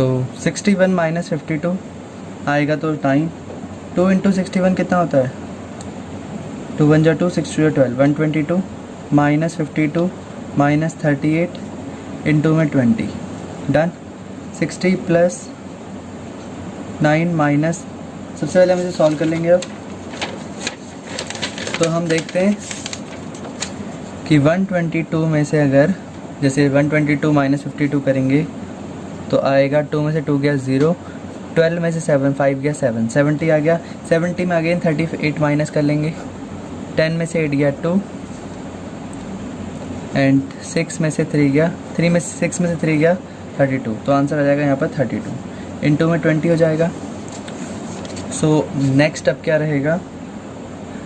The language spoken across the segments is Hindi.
तो 61 माइनस 52 आएगा तो 9। 2 इंटू 61 कितना होता है? 2 1 जा 2, 6 2 12, 122 माइनस 52 माइनस 38 इंटू में 20। डन। 60 प्लस 9 माइनस, सबसे पहले हम इसे सॉल्व कर लेंगे। अब तो हम देखते हैं कि 122 में से अगर जैसे 122 माइनस 52 करेंगे तो आएगा 2 में से 2 गया 0, 12 में से 7 5 गया 7, 70 आ गया। 70 में अगेन 38 माइनस कर लेंगे, 10 में से 8 गया 2 एंड 6 में से 3 गया 6 में से 3 गया 32। तो आंसर आ जाएगा यहाँ पर 32 इंटू में 20 हो जाएगा। सो नेक्स्ट अब क्या रहेगा,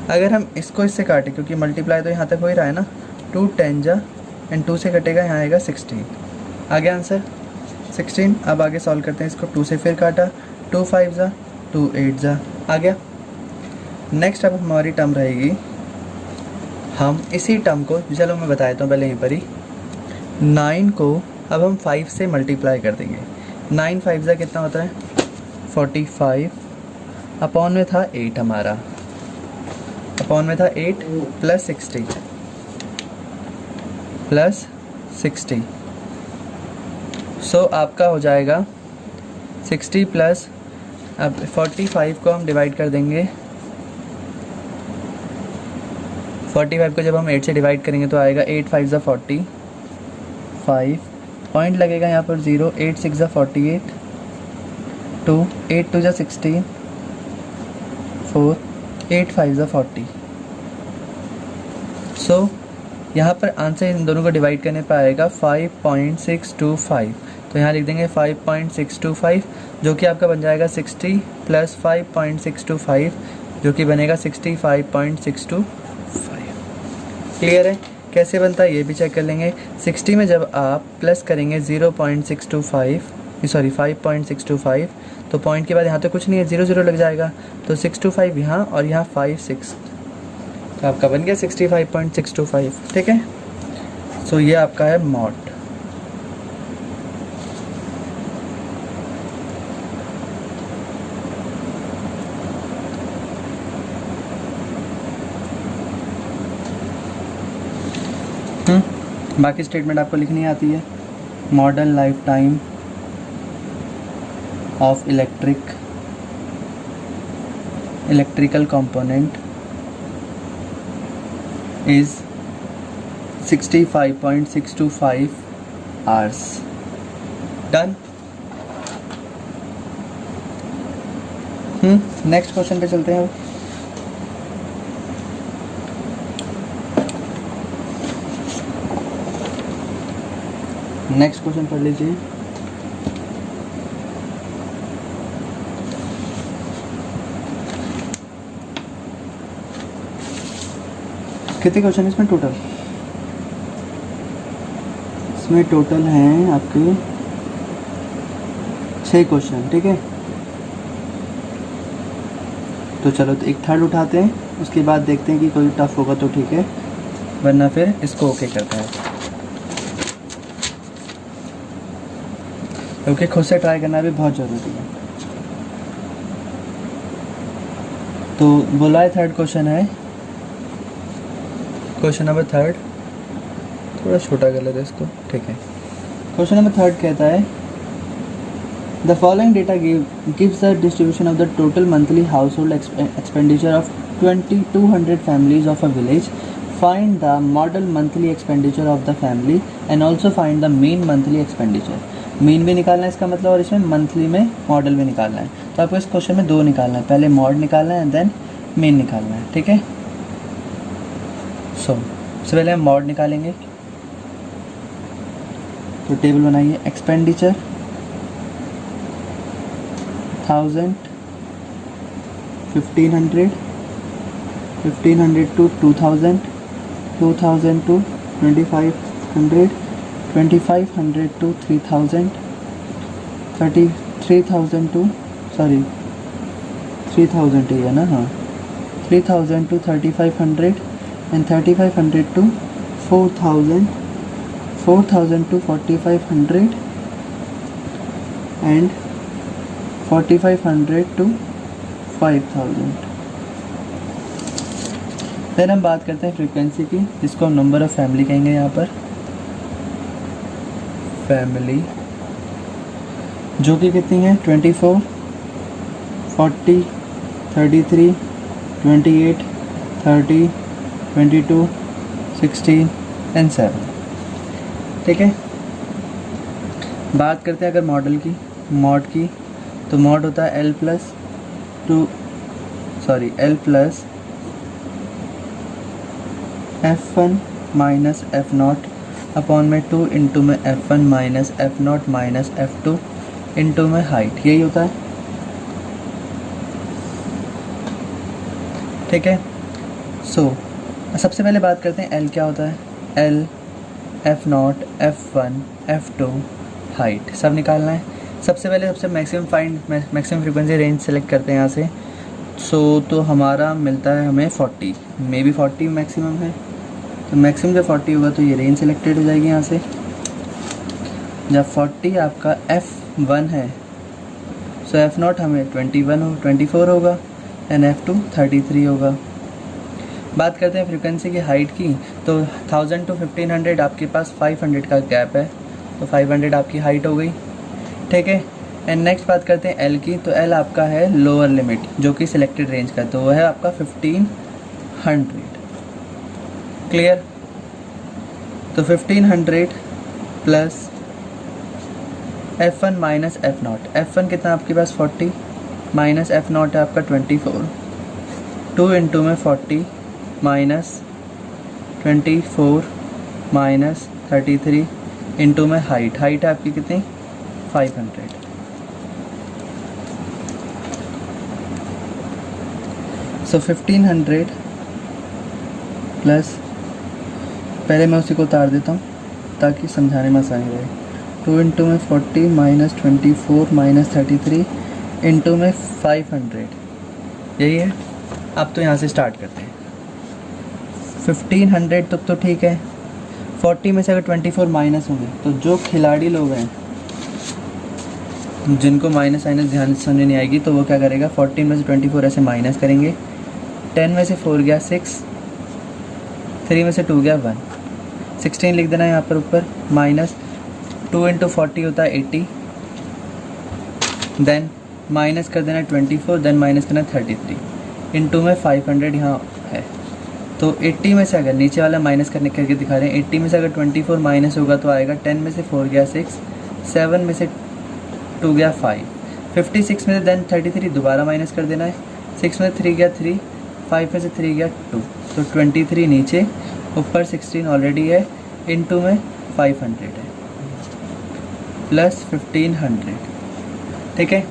अगर हम इसको इससे काटें क्योंकि मल्टीप्लाई तो यहाँ तक हो ही रहा है ना, 2 10 जा एंड 2 से कटेगा, यहाँ आएगा 16। आ गया आंसर 16। अब आगे सॉल्व करते हैं इसको, 2 से फिर काटा, 2 5 जा 2 8 जा, आ गया। नेक्स्ट अब हमारी टर्म रहेगी, हम इसी टर्म को, चलो मैं बता देता हूँ पहले यहीं पर ही, 9 को अब हम 5 से मल्टीप्लाई कर देंगे। 9 5 जा कितना होता है? 45 अपॉन में था 8 हमारा, अपॉन में था 8 प्लस 60 सो आपका हो जाएगा 60 प्लस, अब 45 को हम डिवाइड कर देंगे। 45 को जब हम 8 से डिवाइड करेंगे तो आएगा 8 5 जा 45, पॉइंट लगेगा यहाँ पर 0, 8 6 जा 48, 2 8 2 जा 16, 4 8 5 जा 40। सो यहाँ पर आंसर इन दोनों को डिवाइड करने पर आएगा 5.625। तो यहाँ लिख देंगे 5.625 जो कि आपका बन जाएगा 60 प्लस 5.625 जो कि बनेगा 65.625। क्लियर है? कैसे बनता है ये भी चेक कर लेंगे। 60 में जब आप प्लस करेंगे 5.625 तो पॉइंट के बाद यहाँ तो कुछ नहीं है, 0 0 लग जाएगा, तो 625 यहाँ और यहाँ 5 6, तो आपका बन गया 65.625। ठीक है, सो ये आपका है मॉड। बाकी स्टेटमेंट आपको लिखनी आती है। Model life time of electrical component is 65.625 hours. Done. Next question पे चलते हैं। नेक्स्ट क्वेश्चन पढ़ लीजिए। कितने क्वेश्चन इसमें टोटल? इसमें टोटल हैं आपके 6 क्वेश्चन। ठीक है, तो चलो तो एक थर्ड उठाते हैं, उसके बाद देखते हैं कि कोई टफ होगा तो ठीक है, वरना फिर इसको ओके करता है, क्योंकि खुद से ट्राई करना भी बहुत ज़रूरी है। तो बोला है थर्ड क्वेश्चन है, क्वेश्चन नंबर थर्ड, थोड़ा छोटा कर लेते हैं इसको। ठीक है, क्वेश्चन नंबर थर्ड कहता है the following data gives the distribution of the total monthly house hold expenditure of 2200 families of a village. Find the model monthly expenditure of the family and also find the mean monthly expenditure. Mean भी निकालना है इसका मतलब, और इसमें मंथली में मॉडल भी निकालना है। तो आपको इस क्वेश्चन में 2 निकालना है, पहले मॉड निकालना है एंड देन मीन निकालना है। ठीक है, सबसे पहले हम मॉड निकालेंगे, तो टेबल बनाइए। Expenditure 1000, 1500, 1500 to 2000, 2000 to 2500, 2500 to 3000, 3000 to 3000 ही है ना, हाँ, 3000 to 3500 and 3500 to 4000, 4000 to 4500 and 4500 to 5000। फिर हम बात करते हैं फ्रीक्वेंसी की, जिसको हम नंबर ऑफ फैमिली कहेंगे। यहाँ पर फैमिली जो कि कितनी है 24, 40, 33, 28, 30, 22, 16 एंड 7। ठीक है। बात करते हैं अगर मॉड की, तो मॉड होता है L plus F1 minus F0 upon में 2 इंटू में F1 minus F0 minus F2 into में हाइट, यही होता है। ठीक है। सबसे पहले बात करते हैं L क्या होता है। L, F0, F1, F2, height सब निकालना है। सबसे पहले मैक्सिमम फ्रीक्वेंसी रेंज सेलेक्ट करते हैं यहाँ से। तो हमारा मिलता है हमें 40, मे बी 40 मैक्सिमम है। तो मैक्सिमम जब 40 होगा तो ये रेंज सेलेक्टेड हो जाएगी यहाँ से। जब 40 आपका F1 है, सो F0 हमें 24 होगा एंड F2 33 होगा। बात करते हैं फ्रीक्वेंसी की हाइट की, तो 1000 to 1500 आपके पास 500 का गैप है, तो 500 आपकी हाइट हो गई। ठीक है। एंड नेक्स्ट बात करते हैं L की, तो L आपका है लोअर लिमिट जो कि सिलेक्टेड रेंज का, तो वो है आपका 1500। क्लियर। तो 1500 plus F1 minus F0। F1 कितना आपके पास 40 माइनस F0 है आपका 24, 2 इंटू में 40 माइनस 24 माइनस 33 इंटू में हाइट है आपकी कितनी 500। सो 1500 प्लस, पहले मैं उसी को उतार देता हूँ ताकि समझाने में आसानी रहे। 2 इंटू में 40 माइनस 24 माइनस 33 इंटू में 500, यही है। अब तो यहाँ से स्टार्ट करते हैं। 1500 तक तो ठीक है। 40 में से अगर 24 माइनस होंगे तो जो खिलाड़ी लोग हैं जिनको माइनस साइनस ध्यान से समझ नहीं आएगी, तो वो क्या करेगा, 14 में से 24 ऐसे माइनस करेंगे। 10 में से 4 गया 6, 3 में से 2 गया 1, 16 लिख देना यहाँ पर ऊपर। माइनस 2 इंटू 40 होता है 80, देन माइनस कर देना 24, देन माइनस करना 33 इंटू में 500 यहाँ है। तो 80 में से अगर नीचे वाला माइनस करके दिखा रहे हैं, 80 में से अगर 24 माइनस होगा तो आएगा 10 में से 4 गया 6, 7 में से 2 गया 5, 56 में से देन 33 दोबारा माइनस कर देना है। 6 में से 3 गया 3, 5 में से 3 गया 2, तो 23 नीचे, ऊपर 16 ऑलरेडी है, इंटू में 500 है प्लस 1500। ठीक है।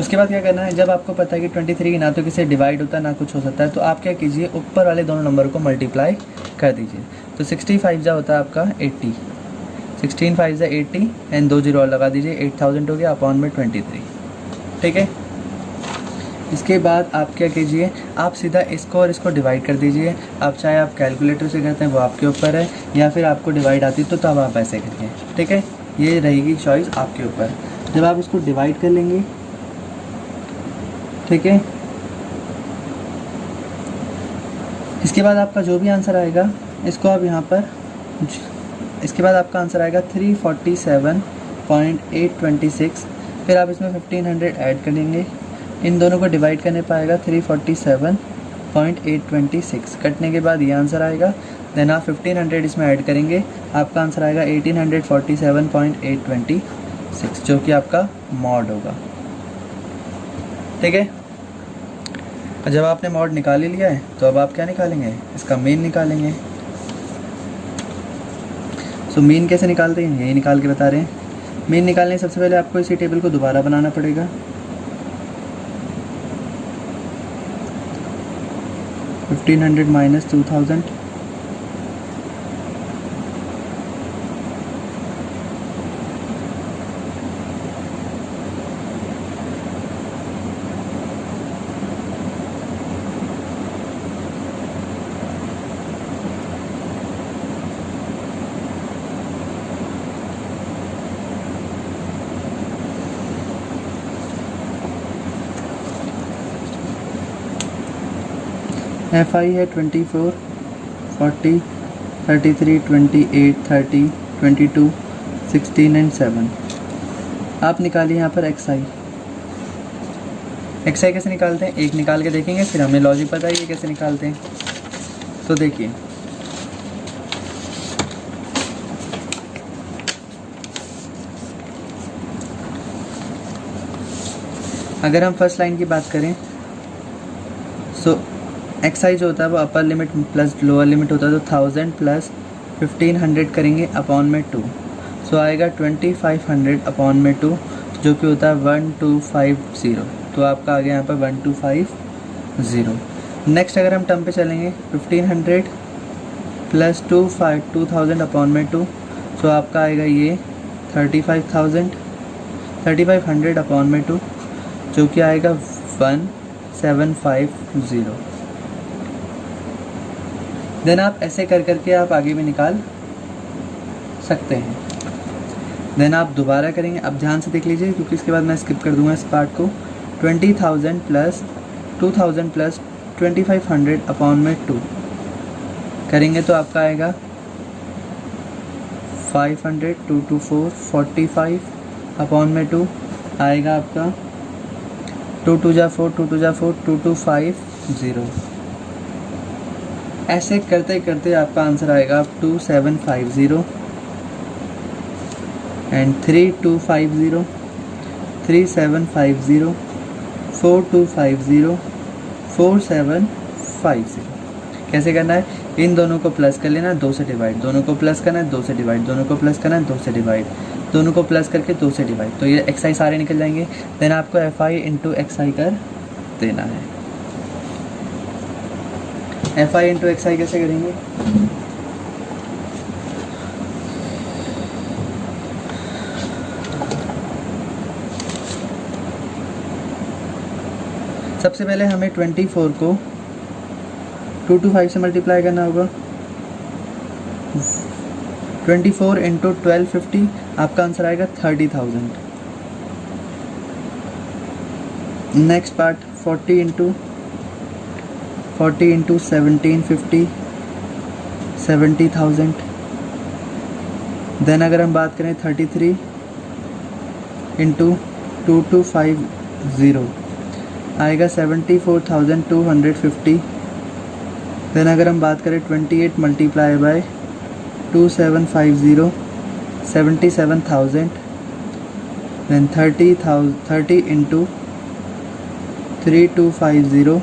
उसके बाद क्या करना है, जब आपको पता है कि 23 ना तो किसी डिवाइड होता है ना कुछ हो सकता है, तो आप क्या कीजिए, ऊपर वाले दोनों नंबर को मल्टीप्लाई कर दीजिए। तो 65 जा होता है आपका 80, 16 5 जा 80 एंड 2 जीरो और लगा दीजिए, 8000 हो गया अपॉन में 23। ठीक है। इसके बाद आप क्या कीजिए, आप सीधा इसको और इसको डिवाइड कर दीजिए। आप चाहे आप कैलकुलेटर से करते हैं वो आपके ऊपर है, या फिर आपको डिवाइड आती तो तब आप ऐसे करिए। ठीक है। ये रहेगी चॉइस आपके ऊपर। जब आप इसको डिवाइड कर लेंगे, ठीक है, इसके बाद आपका जो भी आंसर आएगा इसको आप यहाँ पर, इसके बाद आपका आंसर आएगा 347.826। फिर आप इसमें 1500 ऐड करेंगे, इन दोनों को डिवाइड करने पाएगा 347.826। कटने के बाद ये आंसर आएगा, देन आप 1500 इसमें ऐड करेंगे, आपका आंसर आएगा 1847.826, जो कि आपका मॉड होगा। ठीक है। जब आपने मॉड निकाल ही लिया है तो अब आप क्या निकालेंगे, इसका मीन निकालेंगे। सो मीन कैसे निकालते हैं यही निकाल के बता रहे हैं। मीन निकालने सबसे पहले आपको इसी टेबल को दोबारा बनाना पड़ेगा। 1500 माइनस 2000, एफ आई है 24, 40, 33, 28, 30, 22, 16 एंड 7। आप निकालिए यहाँ पर एक्स आई। एक्स आई कैसे निकालते हैं, एक निकाल के देखेंगे, फिर हमें लॉजिक पता है कैसे निकालते हैं। तो देखिए, अगर हम फर्स्ट लाइन की बात करें, सो एक्स आई जो होता है वो upper limit plus lower limit होता है, तो 1000 प्लस 1500 करेंगे अपॉन में 2, सो आएगा 2500 अपॉन में 2, जो कि होता है 1250। तो आपका आ गया यहाँ पर 1250। नेक्स्ट अगर हम टर्म पे चलेंगे, 1500 प्लस 2000 अपॉन में 2, सो आपका आएगा ये 3500 अपॉन में 2, जो कि आएगा 1750। देन आप ऐसे कर करके आप आगे भी निकाल सकते हैं। देन आप दोबारा करेंगे, अब ध्यान से देख लीजिए क्योंकि इसके बाद मैं स्किप कर दूंगा इस पार्ट को। 20,000 प्लस 2000 प्लस 2500 अपॉन में 2 करेंगे तो आपका आएगा 500, 2 to 4, 45 अपॉन में 2 आएगा आपका 2 2 जा 4, 2 2 जा 4, 2250। ऐसे करते करते आपका आंसर आएगा 2750 एंड 3250, 3750, 4250, 4750। कैसे करना है, इन दोनों को प्लस कर लेना, 2 से डिवाइड, दोनों को प्लस करना है 2 से डिवाइड, दोनों को प्लस करना है 2 से डिवाइड, दोनों को प्लस करके 2 से डिवाइड, तो ये एक्स आई सारे निकल जाएंगे। देन आपको एफ आई इंटू एक्स आई कर देना है। एफ आई इंटू एक्स आई कैसे करेंगे, सबसे पहले हमें 24 को 2 to 5 से मल्टीप्लाई करना होगा। 24 इंटू 1250 आपका आंसर आएगा 30,000। Next part 40 into 1750, 70,000। देन अगर हम बात करें 33 इंटू 2250 आएगा 74,250। देन अगर हम बात करें 28 multiply by 2750, 77,000। Then 30 into 3250,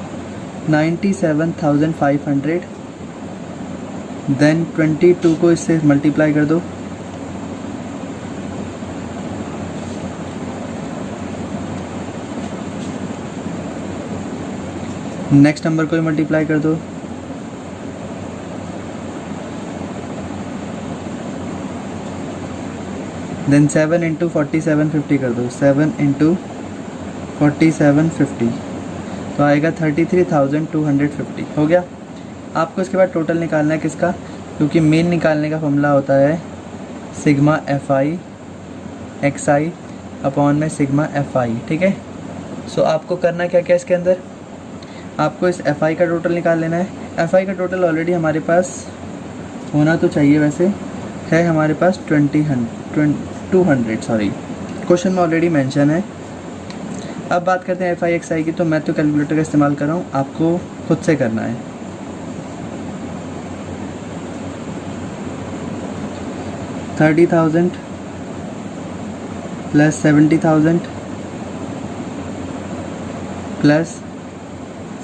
97,500। Then 22 को इससे मल्टीप्लाई कर दो, नेक्स्ट नंबर को भी मल्टीप्लाई कर दो, देन 7 इंटू 4750 कर दो, 7 इंटू 4750, तो आएगा 33,250। हो गया। आपको इसके बाद टोटल निकालना है किसका, क्योंकि मेन निकालने का फॉर्मूला होता है sigma F I x I upon में सिग्मा एफ आई। ठीक है। सो आपको करना क्या क्या इसके अंदर, आपको इस एफ आई का टोटल निकाल लेना है। एफ आई का टोटल ऑलरेडी हमारे पास होना तो चाहिए, वैसे है हमारे पास 200 सॉरी, क्वेश्चन में ऑलरेडी मेंशन है। अब बात करते हैं एफ आई एक्स आई की, तो मैं तो कैलकुलेटर का इस्तेमाल कर रहा हूँ, आपको खुद से करना है। $30,000 plus 70,000 plus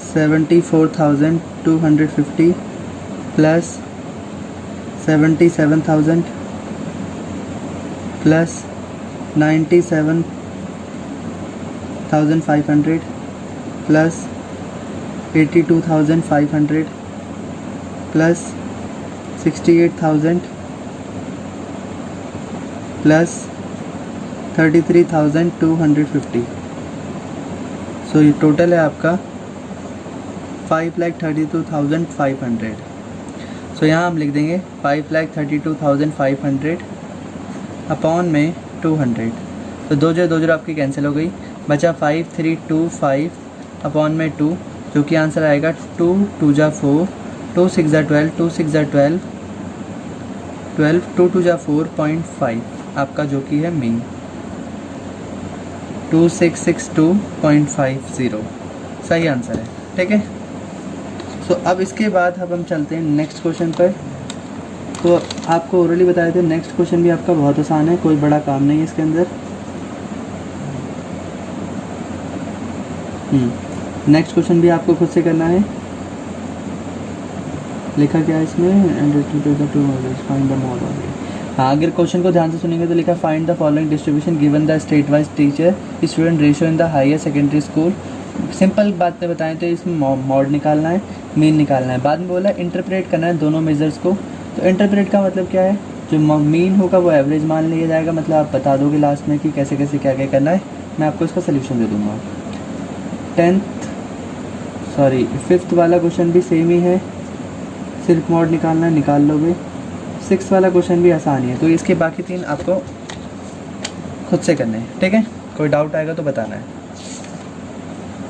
74,250 plus 77,000 plus 97,500 plus 82,500 plus 68,000 plus 33,250। सो ये टोटल है आपका 5,32,500। सो यहाँ हम लिख देंगे 5,32,500 अपॉन में 200, तो 2 0 आपकी कैंसिल हो गई, बचा 5325 अपॉन में 2, क्योंकि आंसर आएगा 2 2 जा 4, 2 6 जा 12, 2 6 जा 12, 12, 2 2 जा 4.5 आपका जो कि है मीन 2662.50 सही आंसर है। ठीक है, सो अब इसके बाद अब हम चलते हैं नेक्स्ट क्वेश्चन पर। तो आपको ओरली बताए थे नेक्स्ट क्वेश्चन भी आपका बहुत आसान है, कोई बड़ा काम नहीं है इसके अंदर। नेक्स्ट क्वेश्चन भी आपको खुद से करना है। लिखा क्या है इसमें, फाइंड द मोड ओनली। हाँ, अगर क्वेश्चन को ध्यान से सुनेंगे तो लिखा find the following distribution given the state wise teacher student ratio in the higher secondary school. Simple बात में बताएं तो इसमें मॉड निकालना है, मीन निकालना है। बाद में बोला इंटरप्रेट करना है दोनों मेजर्स को। तो इंटरप्रेट का मतलब क्या है, जो मीन होगा वो एवरेज मान लिया जाएगा, मतलब आप बता दोगे लास्ट में कि कैसे कैसे क्या क्या करना है, मैं आपको इसका सोल्यूशन दे दूँगा। 5th वाला क्वेश्चन भी सेम ही है, सिर्फ मॉड निकालना है, निकाल लोगे। 6th वाला क्वेश्चन भी आसान ही है। तो इसके बाकी 3 आपको खुद से करने हैं। ठीक है, कोई डाउट आएगा तो बताना है।